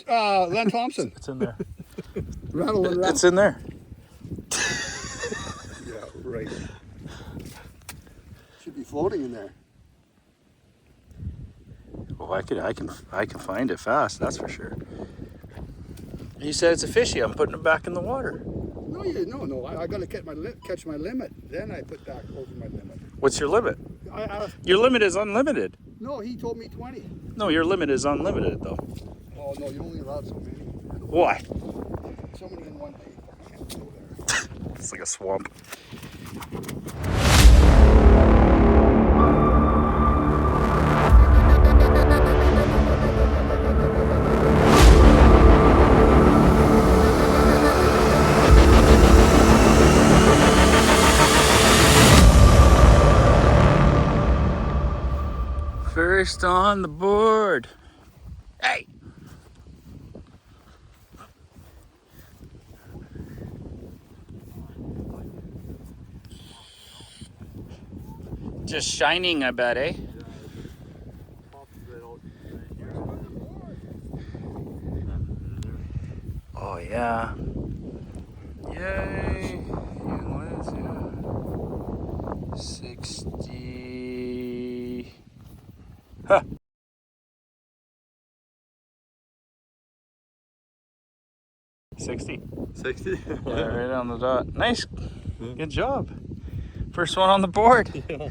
Len Thompson. It's in there. Rattle it out. It's in there. Yeah, right. Should be floating in there. Oh, I can find it fast. That's for sure. You said it's a fishy. I'm putting it back in the water. No. I gotta catch my limit. Then I put back over my limit. What's your limit? I Your limit is unlimited. No, he told me 20. No, your limit is unlimited though. Oh no, you only allowed so many. Why? So many in one day. I can't go there. It's like a swamp. First on the board. Hey! Just shining, I bet, eh? Oh, yeah. Yay! What is it? 60. Huh. 60. 60? Yeah, right on the dot. Nice. Good job. First one on the board. Yeah.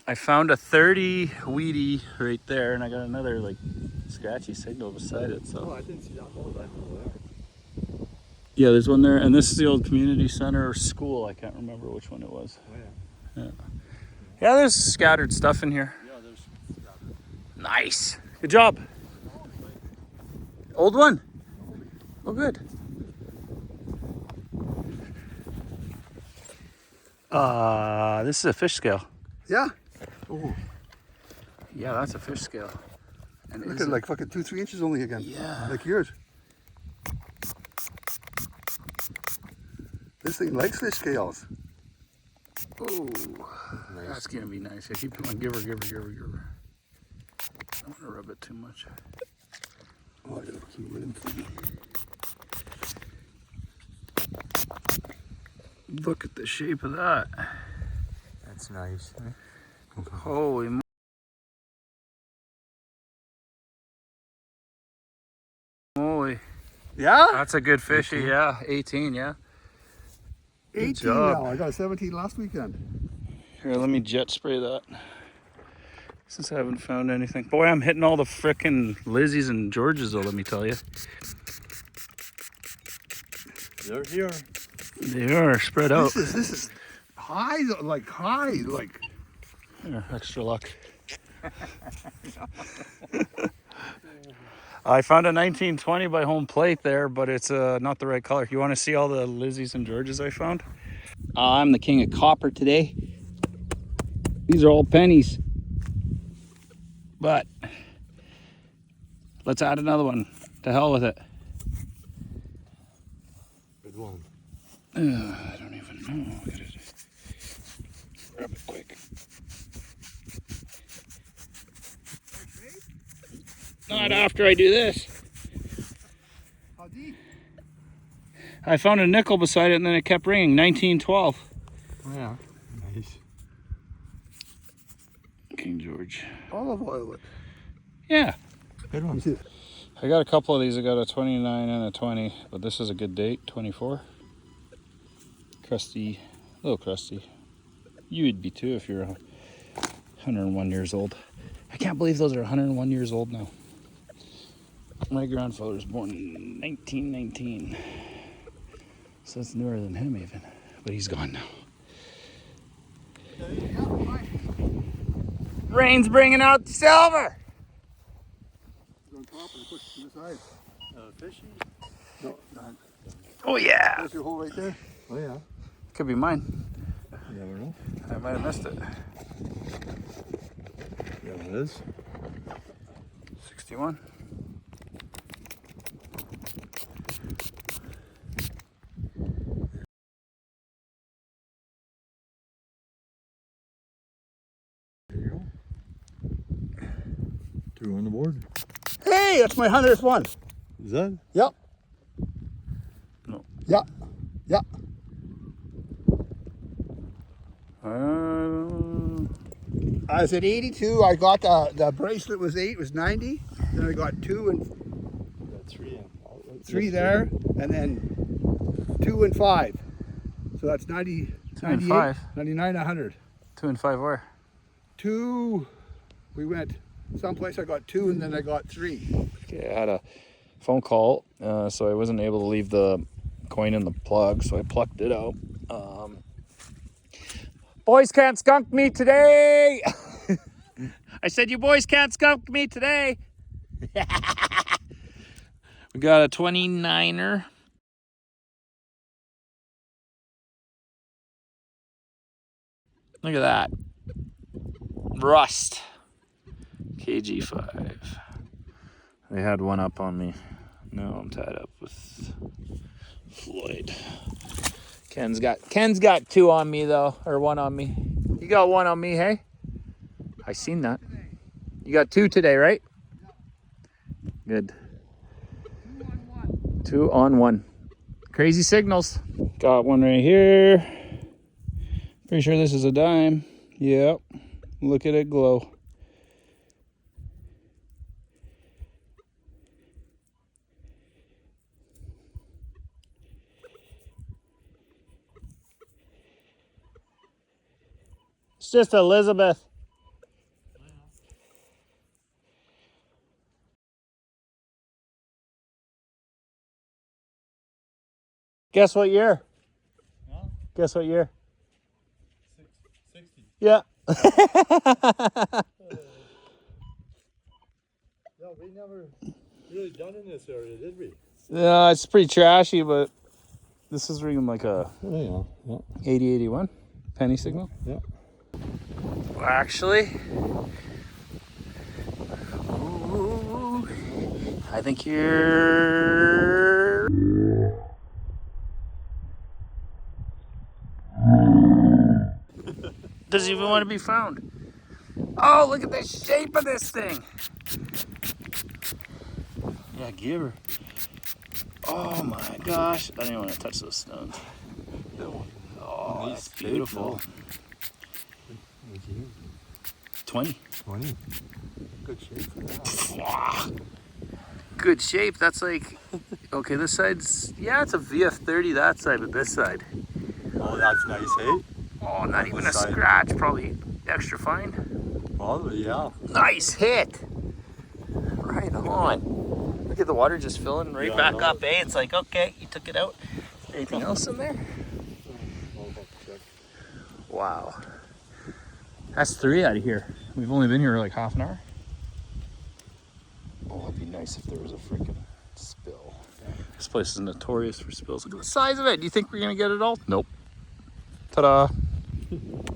I found a 30 weedy right there, and I got another like scratchy signal beside it. So. Oh, I didn't see that one over there. Yeah, there's one there, and this is the old community center or school. I can't remember which one it was. Oh, yeah. Yeah. Yeah, there's scattered stuff in here. Yeah, there's scattered. Nice. Good job. Old one. Oh, good. This is a fish scale. Yeah. Oh, Yeah, that's a fish scale. And look at it, like fucking 2-3 inches only again. Yeah. Like yours. This thing likes fish scales. Oh, that's gonna be nice. Yeah, keep going. Give her. I don't want to rub it too much. Oh, I gotta keep it in for me. Look at the shape of that. That's nice. Holy moly. Yeah? That's a good fishy, 18. yeah. 18, yeah. 18 job. now. I got a 17 last weekend. Here, let me jet spray that. Since I haven't found anything. Boy, I'm hitting all the frickin' Lizzies and Georges though, let me tell you. They're here. They are spread out. This is high, like high, like. Here, extra luck. I found a 1920 by home plate there, but it's not the right color. You want to see all the Lizzies and Georges I found? I'm the king of copper today. These are all pennies. But let's add another one. To hell with it. Good one. I don't even know. I gotta grab it quick. Not after I do this. How deep? I found a nickel beside it and then it kept ringing. 1912. Oh, yeah. Nice. King George. Olive oil. Yeah. Good one. See it? I got a couple of these. I got a 29 and a 20, but this is a good date, 24. Crusty, a little crusty. You would be too if you're 101 years old. I can't believe those are 101 years old now. My grandfather was born in 1919. So it's newer than him even, but he's gone now. Rain's bringing out the silver. On top and push to the side. Fishy? No, not. Oh yeah. There's your hole right there. Oh, yeah. Could be mine. You never know. I might have missed it. Yeah, it is. 61. There you go. 2 on the board. Hey! Hey, that's my 100th one. Is that? Yep. No. Yeah. Yeah. I was at 82. I got the bracelet was 8, was 90. Then I got 2 and Got 3 in. 3 there, and then 2 and 5. So that's 90, 2 and 98, 5. 99, 100. 2 and 5 where? 2. We went someplace. I got 2, and then I got 3. Okay, I had a phone call, so I wasn't able to leave the coin in the plug, so I plucked it out. Boys can't skunk me today. I said you boys can't skunk me today. We got a 29er. Look at that. Rust. KG5. They had one up on me. Now I'm tied up with Floyd. Ken's got 2 on me though, or 1 on me. You got 1 on me, hey? I seen that. You got 2 today, right? Good. 2 on 1. Crazy signals. Got 1 right here. Pretty sure this is a dime. Yep. Look at it glow. It's just Elizabeth. Guess what year? Huh? Guess what year? 60. Yeah. No, we never really done in this area, did we? Yeah, it's pretty trashy, but this is ringing like a Oh, yeah. 8081 penny signal. Yeah. Well, actually, ooh, I think you're. Doesn't even want to be found. Oh, look at the shape of this thing. Yeah, give her. Oh my gosh. I didn't want to touch those stones. Oh, that's beautiful. 20. 20. Good shape for that. Wow. Good shape. That's like, okay, this side's, yeah, it's a VF30 that side, but this side. Oh, that's nice, hey? Oh, not even a This side. scratch. Probably extra fine. Probably, yeah. Nice hit. Right on. Look at the water just filling right Yeah, back I up, know. eh? It's like, okay, you took it out. Anything else in there? Wow. That's 3 out of here. We've only been here like half an hour. Oh, it'd be nice if there was a freaking spill. This place is notorious for spills. Look at the size of it. Do you think we're gonna get it all? Nope. Ta-da.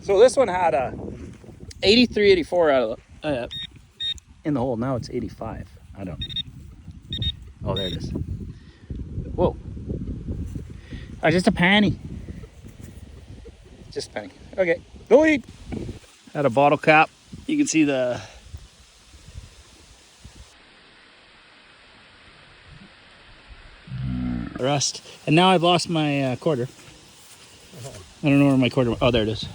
So this one had a 83, 84 out of the, in the hole. Now it's 85. I don't. Oh, there it is. Whoa. Oh, just a penny. Just a penny. Okay. Go eat. Had a bottle cap. You can see the rust. And now I've lost my quarter. I don't know where my quarter. Oh, there it is.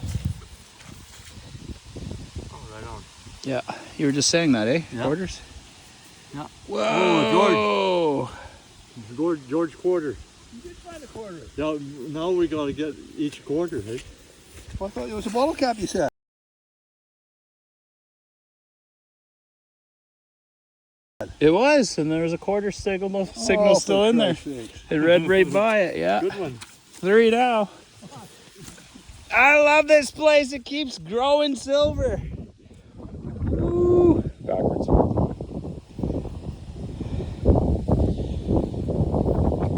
Oh, right on. Yeah. You were just saying that, eh? Yeah. Quarters? Yeah. Whoa. George quarter. You did find a quarter. Now we gotta get each quarter, hey? I thought it was a bottle cap, you said. It was, and there was a quarter signal still in there. It read right by it, yeah. Good one. 3 now. I love this place. It keeps growing silver. Woo. Backwards.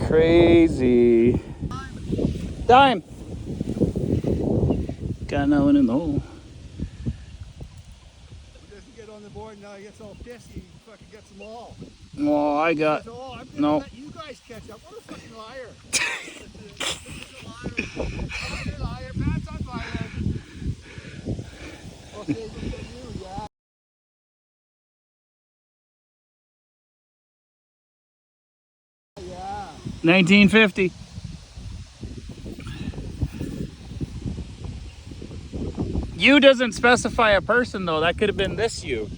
Crazy. Dime. Got another one in the hole. He doesn't get on the board now. He gets all pissed. He fucking gets them all. Well, I got. Oh, I'm gonna No. let you guys catch up. What a fucking liar. This is a liar. You're a liar. Pat's on fire. Okay, look at you. Yeah. 1950. U doesn't specify a person though. That could have been this U.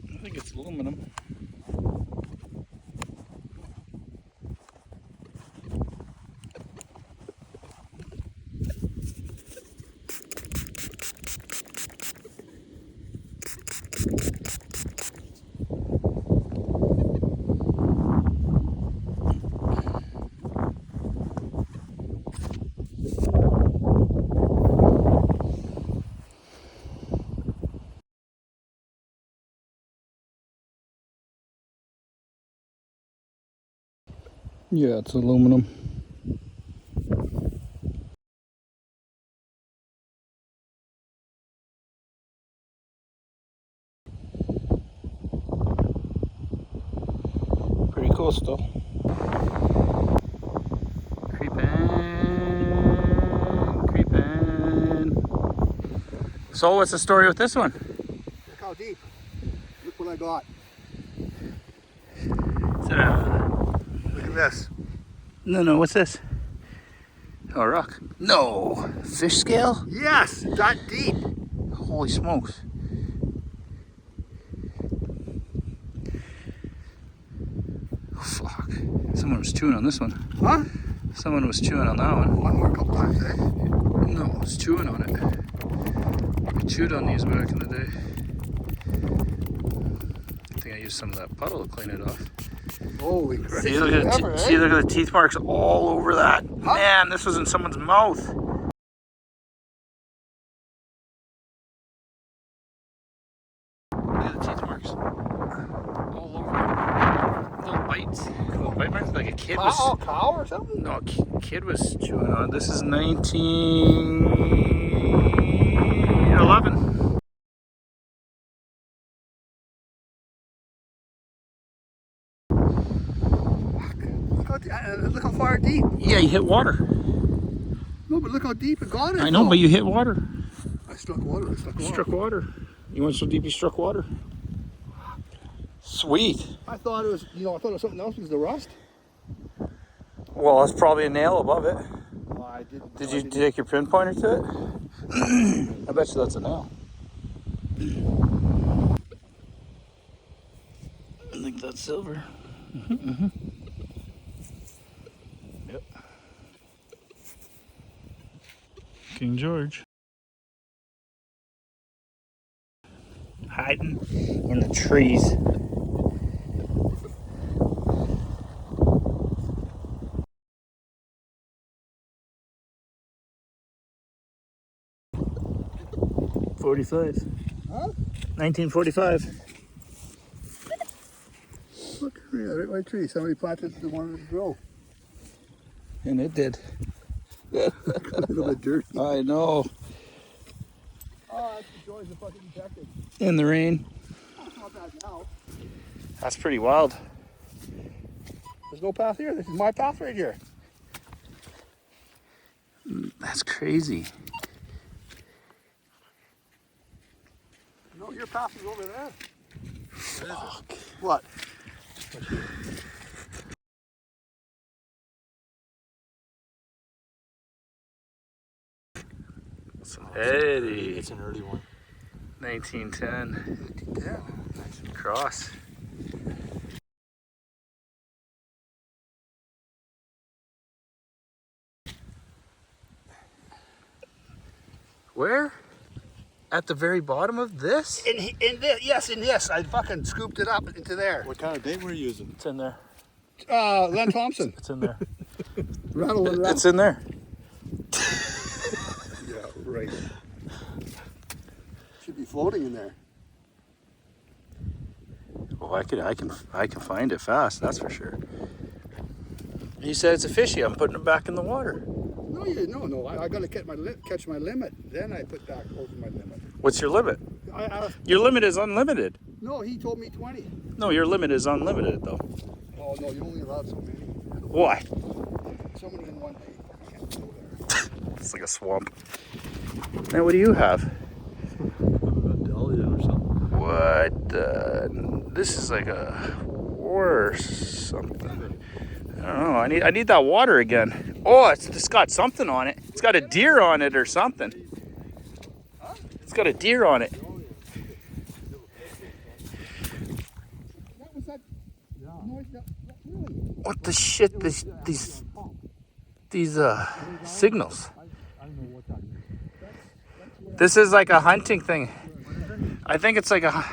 I think it's aluminum. Yeah, it's aluminum. Pretty cool still. Creeping. So what's the story with this one? Look how deep. Look what I got. Is it a... Look at this. No, what's this? Oh, a rock. No! Fish scale? Yes, that deep. Holy smokes. Oh, fuck. Someone was chewing on this one. Huh? Someone was chewing on that one. One more couple times, eh? No, it was chewing on it. We chewed on these back in the day. I think I used some of that puddle to clean it off. Holy crap. See, look at the teeth marks all over that. Huh? Man, this was in someone's mouth. Look at the teeth marks. All over. Little bites. Little bite marks. Like a kid was... Cow or something? No, a kid was chewing on it. This is 1911. Look how far deep. Yeah, you hit water. No, but look how deep it got it. I know, but you hit water. I struck water. Struck water. You went so deep you struck water. Sweet. I thought it was, I thought it was something else because of the rust. Well, that's probably a nail above it. Well, I didn't. Did you take your pinpointer to it? I bet you that's a nail. I think that's silver. Yep. King George. Hiding in the trees. '45. Huh? 1945. Look, yeah, right by the tree. Somebody planted the one to grow. And it did. A little bit dirty. I know. Oh, that's the joys of fucking detective. In the rain. Oh, it's not bad now. That's pretty wild. There's no path here. This is my path right here. That's crazy. No, your path is over there. Fuck. What? Eddie. It's an early one. 1910. Yeah. Cross. Where? At the very bottom of this? In this, yes, in this. I fucking scooped it up into there. What kind of date were you using? It's in there. Len Thompson. It's in there. Rattle and rattle. It's in there. Yeah, right. Should be floating in there. Oh, I can find it fast. That's for sure. You said it's a fishy. I'm putting it back in the water. No. I got to catch my limit. Then I put back over my limit. What's your limit? I asked, Your limit is unlimited. no, he told me 20. No, your limit is unlimited, though. Oh, no, you only allowed so many. Why? So many in one day. I can't go there. It's like a swamp. Now, what do you have? A dahlia or something. What? This is like a horse something. I don't know. I need that water again. Oh, it's got something on it. It's got a deer on it or something. It's got a deer on it. What was that noise? Really? What the shit? These signals. I don't know what that is. This is like a hunting thing. I think it's like a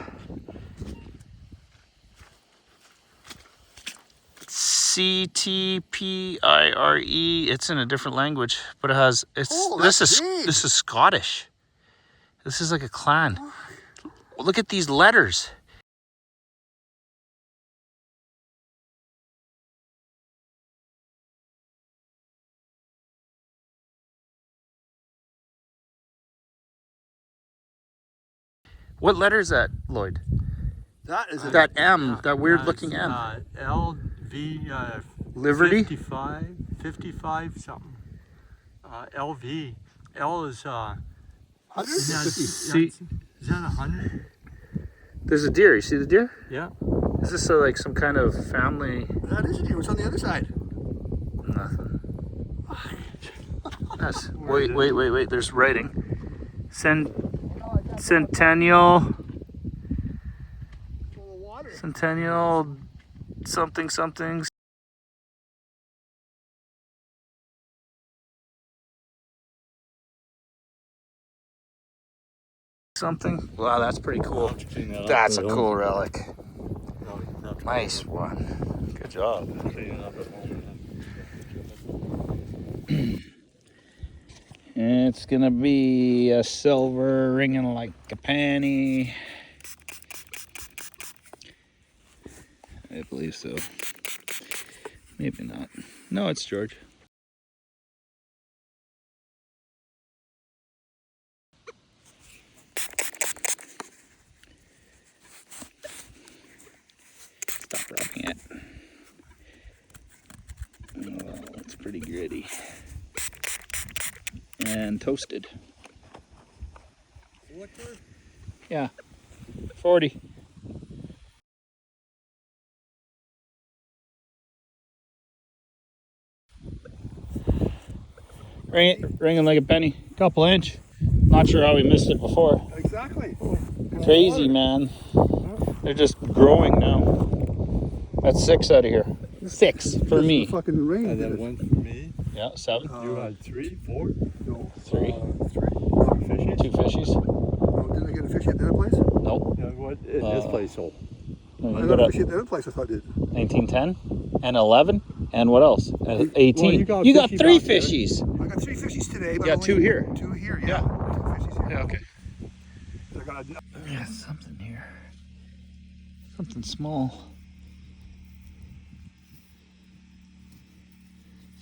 CTPIRE. It's in a different language, but it has Oh, this that's is big. this is Scottish. This is like a clan. Look at these letters. What letter is that, Lloyd? That is That M, that weird looking M. LV. Liberty? 55 something. LV. L is 150. See, is that 100? there's a deer. You see the deer? Yeah. Is this like some kind of family? That is a deer. What's on the other side? Nothing. Yes. Wait. There's writing. Centennial. Full of water. Centennial. Something. Something. Wow, that's pretty cool. That's a cool relic. Nice one. Good job. It's gonna be a silver ringing like a penny. I believe so. Maybe not. No, it's George. Stop rubbing it. Oh, it's pretty gritty. And toasted. Yeah. 40. Ringing like a penny. Couple inch. Not sure how we missed it before. Exactly. Crazy, man. They're just growing now. That's 6 out of here. 6 for me. Fucking rain. And did then it. one for me. Yeah, 7. You had 3, 4, No. 3. 2 fishes. 2 fishies. No, didn't I get a fish at the other place? Nope. Yeah, what in this place? So No, I you got got a a fish at the other place. I thought it did. 1910 and 11 and what else? 18. Well, you got you got 50 3 back there. fishies. I got 3 fishies today. But Yeah, only 2 here. 2 here. Yeah. Yeah. 2 fishies here. Yeah, okay. I got a, Yeah, something here. Something small.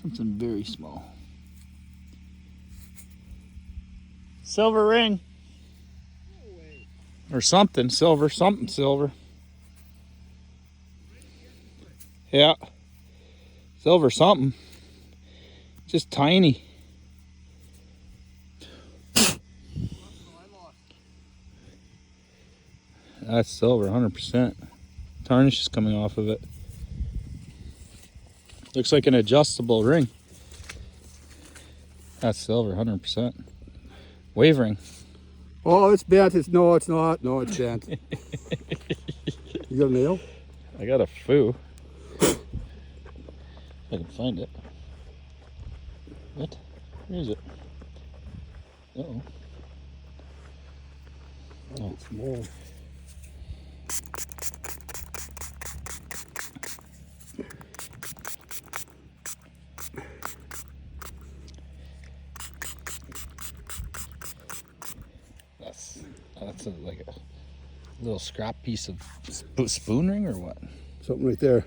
Something very small. Silver ring. Or something silver, something silver. Yeah. Silver something. Just tiny. That's silver, 100%. Tarnish is coming off of it. Looks like an adjustable ring. That's silver, 100%. Wavering. oh, it's bent. No, it's not. No, it's bent. You got a nail? I got a foo. If I can find it. What? Where is it? Uh-oh. Oh. It's small. That's like a little scrap piece of spoon ring or what? Something right there.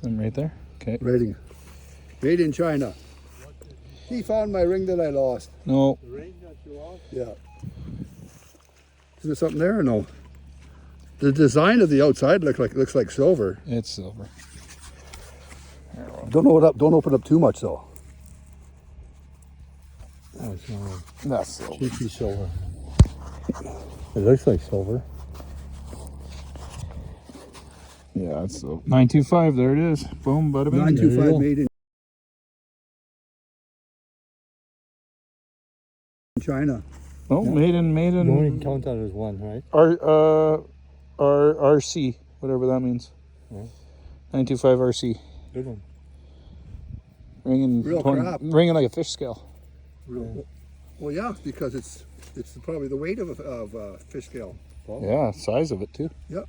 Something right there? Okay. Rating. Made in China. He found my ring that I lost. No. The ring that you lost? Yeah. Is there something there or no? The design of the outside looks like silver. It's silver. Don't open up too much though. Oh, it's not. That's silver. Cheapy silver. It looks like silver. Yeah, it's silver. 925, there it is. Boom, bada bing. 925 made in China. Oh, Yeah. made You in only count that as one, right? RC, whatever that means. Yeah. 925 RC. Good one. Ringing, Real crap. ringing like a fish scale. Well, yeah, because it's probably the weight of a fish scale. Well, Yeah, size of it too. Yep.